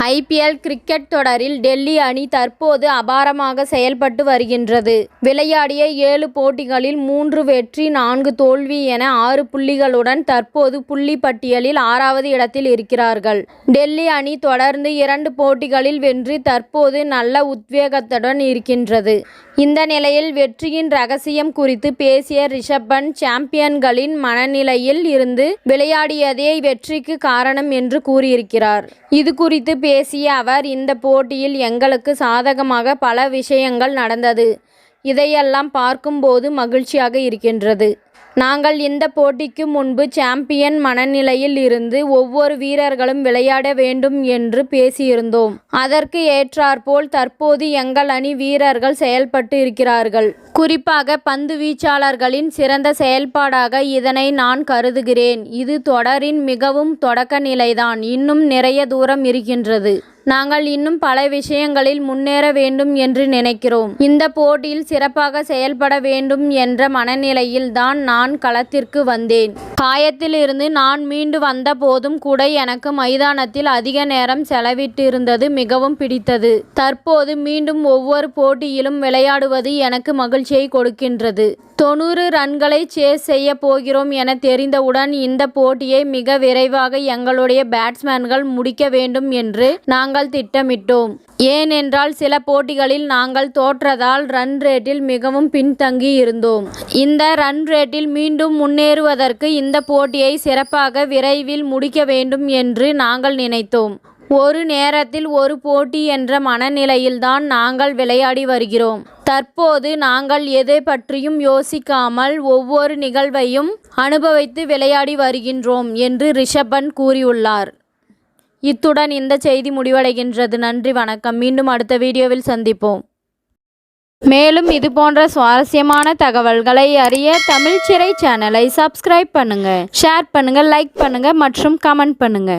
IPL cricket தொடரில் டெல்லி அணி தற்போது அபாரமாக செயல்பட்டு வருகின்றது. விளையாடிய 7 போட்டிகளில் 3 வெற்றி 4 தோல்வி என 6 புள்ளிகளுடன் தற்போது புள்ளி பட்டியலில் 6வது இடத்தில் இருக்கிறார்கள். டெல்லி அணி தொடர்ந்து 2 போட்டிகளில் வென்று தற்போது நல்ல உத்வேகத்துடன் இருக்கின்றது. இந்த நிலையில் வெற்றியின் ரகசியம் குறித்து பேசிய ரிஷப் பண்ட், சாம்பியன்களின் மனநிலையில் இருந்து விளையாடியதே வெற்றிக்கு காரணம் என்று கூறியிருக்கிறார். இது குறித்து பேசிய அவர், இந்த போட்டியில் எங்களுக்கு சாதகமாக பல விஷயங்கள் நடந்தது. இதையெல்லாம் பார்க்கும்போது மகிழ்ச்சியாக இருக்கின்றது. நாங்கள் இந்த போட்டிக்கு முன்பு சாம்பியன் மனநிலையில் இருந்து ஒவ்வொரு வீரர்களும் விளையாட வேண்டும் என்று பேசியிருந்தோம். அதற்கு ஏற்றாற்போல் தற்போது எங்கள் அணி வீரர்கள் செயல்பட்டு இருக்கிறார்கள். குறிப்பாக பந்து வீச்சாளர்களின் சிறந்த செயல்பாடாக இதனை நான் கருதுகிறேன். இது தொடரின் மிகவும் தொடக்க நிலைதான். இன்னும் நிறைய தூரம் இருக்கின்றது. நாங்கள் இன்னும் பல விஷயங்களில் முன்னேற வேண்டும் என்று நினைக்கிறோம். இந்த போட்டியில் சிறப்பாக செயல்பட வேண்டும் என்ற மனநிலையில் தான் நான் களத்திற்கு வந்தேன். காயத்திலிருந்து நான் மீண்டு வந்த போதும் கூட எனக்கு மைதானத்தில் அதிக நேரம் செலவிட்டிருந்தது மிகவும் பிடித்தது. தற்போது மீண்டும் ஒவ்வொரு போட்டியிலும் விளையாடுவது எனக்கு மகிழ்ச்சியை கொடுக்கின்றது. 90 ரன்களை சேஸ் செய்ய போகிறோம் என தெரிந்தவுடன் இந்த போட்டியை மிக விரைவாக எங்களுடைய பேட்ஸ்மேன்கள் முடிக்க வேண்டும் என்று நாங்கள் திட்டமிட்டோம். ஏனென்றால் சில போட்டிகளில் நாங்கள் தோற்றதால் ரன் ரேட்டில் மிகவும் பின்தங்கி இருந்தோம். இந்த ரன் ரேட்டில் மீண்டும் முன்னேறுவதற்கு இந்த போட்டியை சிறப்பாக விரைவில் முடிக்க வேண்டும் என்று நாங்கள் நினைத்தோம். ஒரு நேரத்தில் ஒரு போட்டி என்ற மனநிலையில்தான் நாங்கள் விளையாடி வருகிறோம். தற்போது நாங்கள் எதை பற்றியும் யோசிக்காமல் ஒவ்வொரு நிகழ்வையும் அனுபவித்து விளையாடி வருகின்றோம் என்று ரிஷப் பண்ட் கூறியுள்ளார். இத்துடன் இந்த செய்தி முடிவடைகின்றது. நன்றி, வணக்கம். மீண்டும் அடுத்த வீடியோவில் சந்திப்போம். மேலும் இதுபோன்ற சுவாரஸ்யமான தகவல்களை அறிய தமிழ் சிறை சேனலை சப்ஸ்கிரைப் பண்ணுங்க, ஷேர் பண்ணுங்க, லைக் பண்ணுங்க மற்றும் கமெண்ட் பண்ணுங்க.